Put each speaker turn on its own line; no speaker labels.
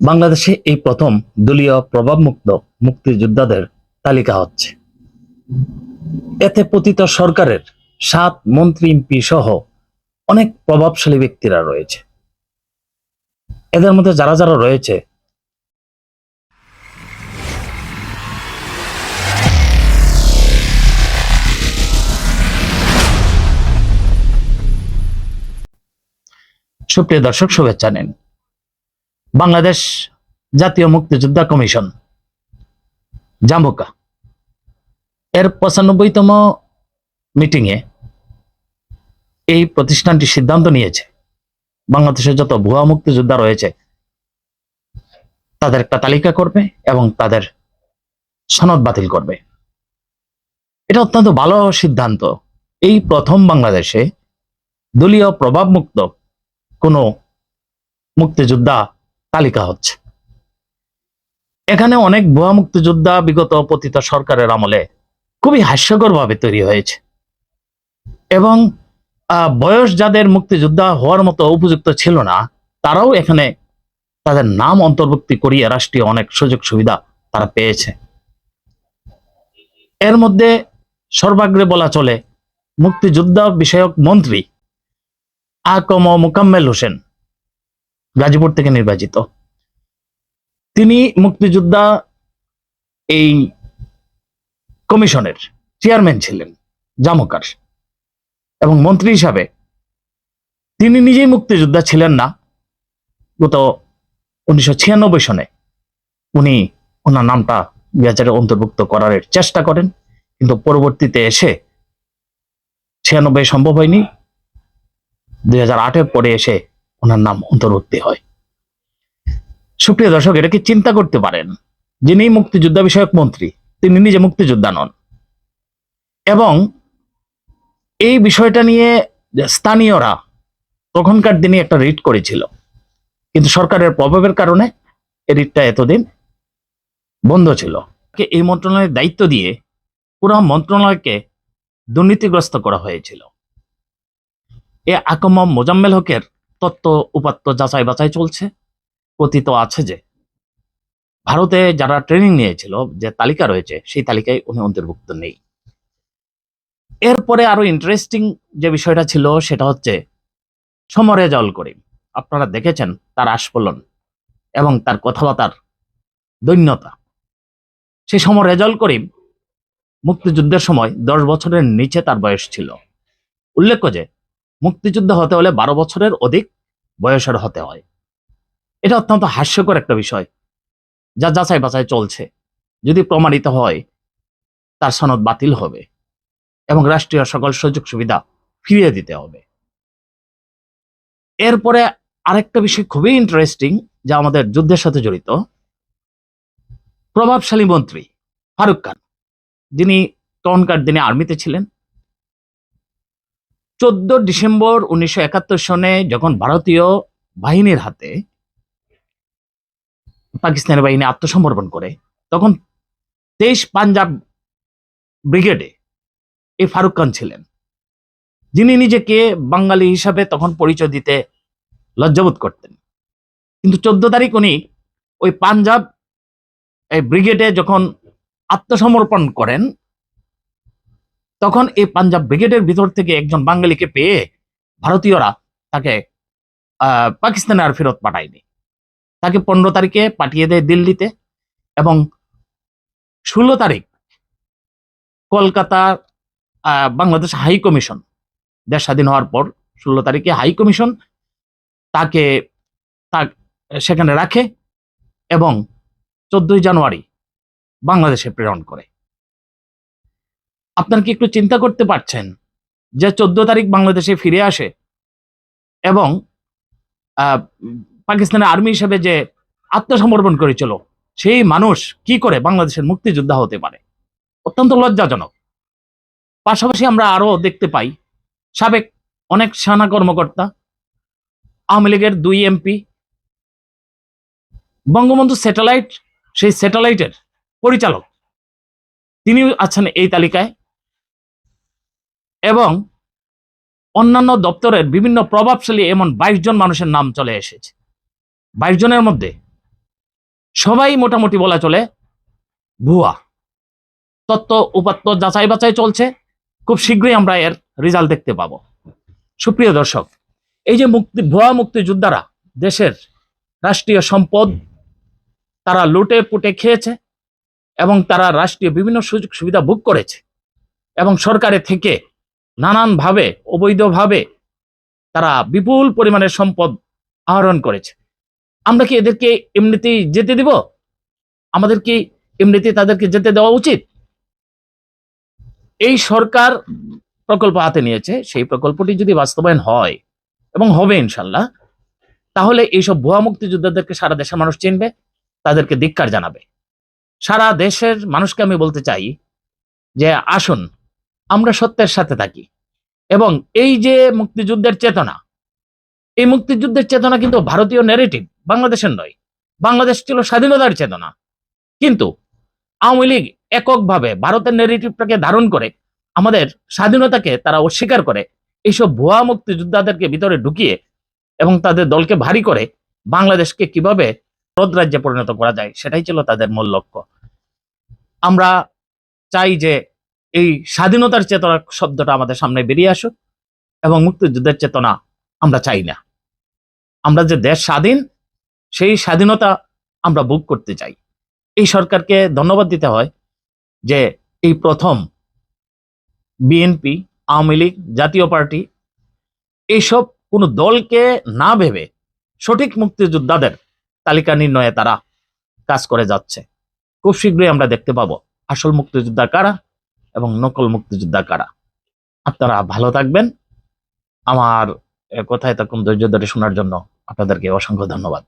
বাংলাদেশে এই প্রথম দলীয় প্রভাবমুক্ত মুক্তিযোদ্ধাদের তালিকা হচ্ছে। এতে পতিত সরকারের 7 মন্ত্রী এমপি সহ অনেক প্রভাবশালী ব্যক্তিরা রয়েছে। এদের মধ্যে যারা যারা রয়েছে সুপ্রিয় দর্শক, শুভেচ্ছা নিন। বাংলাদেশ জাতীয় মুক্তিযোদ্ধা কমিশন জাম্বুকা এর 95তম মিটিংয়ে এই প্রতিষ্ঠানটি সিদ্ধান্ত নিয়েছে বাংলাদেশের যত ভুয়া মুক্তিযোদ্ধা রয়েছে তাদের একটা তালিকা করবে এবং তাদের সনদ বাতিল করবে। এটা অত্যন্ত ভালো সিদ্ধান্ত। এই প্রথম বাংলাদেশে দলীয় প্রভাবমুক্ত কোনো মুক্তিযোদ্ধা তালিকা হচ্ছে। এখানে অনেক ভুয়া মুক্তিযোদ্ধা বিগত পতিত সরকারের আমলে খুবই হাস্যকর ভাবে তৈরি হয়েছে এবং বয়স যাদের মুক্তিযোদ্ধা হওয়ার মতো উপযুক্ত ছিল না তারাও এখানে তাদের নাম অন্তর্ভুক্তি করিয়ে রাষ্ট্রীয় অনেক সুযোগ সুবিধা তারা পেয়েছে। এর মধ্যে সর্বাগ্রে বলা চলে মুক্তিযোদ্ধা বিষয়ক মন্ত্রী আকম মোকাম্মেল হোসেন, গাজীপুর থেকে নির্বাচিত। তিনি মুক্তিযোদ্ধা এই কমিশনের চেয়ারম্যান ছিলেন জামুকার, এবং মন্ত্রী হিসাবে তিনি নিজেই মুক্তিযোদ্ধা ছিলেন না। গত 1996 সনে উনি ওনার নামটা গেজেটে অন্তর্ভুক্ত করার চেষ্টা করেন, কিন্তু পরবর্তীতে এসে 96 সম্ভব হয়নি। 2008 পরে এসে ওনার নাম অন্তর্ভুক্তি হয়। সুপ্রিয় দর্শক, এটা কি চিন্তা করতে পারেন, যিনি মুক্তিযোদ্ধা বিষয়ক মন্ত্রী তিনি নিজে মুক্তিযোদ্ধা নন, এবং এই বিষয়টা নিয়ে স্থানীয়রা তখনকার দিনে একটা রিট করেছিল, কিন্তু সরকারের প্রভাবের কারণে এই রিটটা এতদিন বন্ধ ছিল। এই মন্ত্রণালয়ের দায়িত্ব দিয়ে পুরো মন্ত্রণালয়কে দুর্নীতিগ্রস্ত করা হয়েছিল। এ আকম মোজাম্মেল হকের তত্ত্ব উপাত্ত যাচাই বাছাই চলছে। কথিত আছে যে ভারতে যারা ট্রেনিং নিয়েছিল, যে তালিকা রয়েছে সেই তালিকায় উনি অন্তর্ভুক্ত নেই। এরপরে আরো ইন্টারেস্টিং যে বিষয়টা ছিল সেটা হচ্ছে সমরেজাউল করিম। আপনারা দেখেছেন তার আস্ফলন এবং তার কথাবার্তার দৈন্যতা। সেই সমরেজাউল করিম মুক্তিযুদ্ধের সময় 10 বছরের নিচে তার বয়স ছিল। উল্লেখ্য যে মুক্তিযুদ্ধ হতে হলে 12 বছরের অধিক বয়সের হতে হয়। এটা অত্যন্ত হাস্যকর একটা বিষয়, যা যাচাই বাছাই চলছে। যদি প্রমাণিত হয় তার সনদ বাতিল হবে এবং রাষ্ট্রীয় সকল সুযোগ সুবিধা ফিরিয়ে দিতে হবে। এরপরে আরেকটা বিষয় খুবই ইন্টারেস্টিং, যা আমাদের যুদ্ধের সাথে জড়িত। প্রভাবশালী মন্ত্রী ফারুক খান, যিনি তখনকার দিনে আর্মিতে ছিলেন, 14 ডিসেম্বর 1971 সনে যখন ভারতীয় বাহিনীর হাতে পাকিস্তানি বাহিনী আত্মসমর্পণ করে, তখন 23 পাঞ্জাব ব্রিগেডে এই ফারুক খান ছিলেন, যিনি নিজেকে বাঙালি হিসাবে তখন পরিচয় দিতে লজ্জাবোধ করতেন। কিন্তু 14 তারিখ উনি ওই পাঞ্জাব এই ব্রিগেডে যখন আত্মসমর্পণ করেন, তখন এই পাঞ্জাব ব্রিগেডের ভিতর থেকে একজন বাঙালিকে পেয়ে ভারতীয়রা তাকে পাকিস্তানে আর ফেরত পাঠায়নি। তাকে 15 তারিখে পাঠিয়ে দেয় দিল্লিতে, এবং 16 তারিখ কলকাতা বাংলাদেশ হাই কমিশন, দেশ স্বাধীন হওয়ার পর 16 তারিখে হাই কমিশন তাকে সেখানে রাখে এবং 14 জানুয়ারি বাংলাদেশে প্রেরণ করে। আপনারা কি একটু চিন্তা করতে পারছেন যে 14 তারিখ বাংলাদেশে ফিরে আসে এবং পাকিস্তানের আর্মি হিসেবে যে আত্মসমর্পণ করেছিল সেই মানুষ কি করে বাংলাদেশের মুক্তিযোদ্ধা হতে পারে? অত্যন্ত লজ্জাজনক। পাশাপাশি আমরা আরো দেখতে পাই সাবেক অনেক সেনা কর্মকর্তা, আওয়ামী লীগের 2 এমপি, বঙ্গবন্ধু স্যাটেলাইট, সেই স্যাটেলাইটের পরিচালক, তিনি আছেন এই তালিকায়, এবং অন্যান্য দপ্তরের বিভিন্ন প্রভাবশালী এমন 22 জন মানুষের নাম চলে এসেছে। 22 জনের মধ্যে সবাই মোটামুটি বলা চলে ভুয়া। তত্ত্ব উপাত্ত যাচাই বাছাই চলছে, খুব শীঘ্রই আমরা এর রেজাল্ট দেখতে পাবো। সুপ্রিয় দর্শক, এই যে ভুয়া মুক্তিযোদ্ধারা দেশের রাষ্ট্রীয় সম্পদ তারা লুটে পুটে খেয়েছে এবং তারা রাষ্ট্রীয় বিভিন্ন সুযোগ সুবিধা ভোগ করেছে এবং সরকারের থেকে নানানভাবে অবৈধভাবে তারা বিপুল পরিমাণের সম্পদ আহরণ করেছে। আমরা কি এদেরকে এমনিতেই যেতে দিব? আমাদের কি এমনিতে তাদেরকে যেতে দেওয়া উচিত? এই সরকার প্রকল্প হাতে নিয়েছে, সেই প্রকল্পটি যদি বাস্তবায়ন হয় এবং হবে ইনশাল্লাহ, তাহলে এইসব ভুয়া মুক্তিযোদ্ধাদেরকে সারা দেশের মানুষ চিনবে, তাদেরকে ধিক্কার জানাবে। সারা দেশের মানুষকে আমি বলতে চাই যে আসুন আমরা সত্যের সাথে থাকি এবং এই যে মুক্তিযুদ্ধের চেতনা, এই মুক্তিযুদ্ধের চেতনা কিন্তু ভারতীয় ন্যারেটিভ, বাংলাদেশের নয়। বাংলাদেশ ছিল স্বাধীনতার চেতনা, কিন্তু আওয়ামী লীগ এককভাবে ভারতের ন্যারেটিভটাকে ধারণ করে আমাদের স্বাধীনতাকে তারা অস্বীকার করে এইসব ভুয়া মুক্তিযোদ্ধাদেরকে ভিতরে ঢুকিয়ে এবং তাদের দলকে ভারী করে বাংলাদেশকে কিভাবে রাজ্যে পরিণত করা যায় সেটাই ছিল তাদের মূল লক্ষ্য। আমরা চাই যে এই স্বাধীনতার চেতনা শব্দটা আমাদের সামনে বেরিয়ে আসুক এবং মুক্তিযুদ্ধের চেতনা আমরা চাই না। আমরা যে দেশ স্বাধীন, সেই স্বাধীনতা আমরা ভোগ করতে চাই। এই সরকারকে ধন্যবাদ দিতে হয় যে এই প্রথম বিএনপি, আওয়ামী লীগ, জাতীয় পার্টি এইসব কোনো দলকে না ভেবে সঠিক মুক্তিযোদ্ধাদের তালিকা নির্ণয়ে তারা কাজ করে যাচ্ছে। খুব শীঘ্রই আমরা দেখতে পাবো আসল মুক্তিযোদ্ধা কারা এবং নকল মুক্তিযোদ্ধা কারা। আপনারা ভালো থাকবেন। আমার কথায় তখন ধৈর্য ধরে শোনার জন্য আপনাদেরকে অসংখ্য ধন্যবাদ।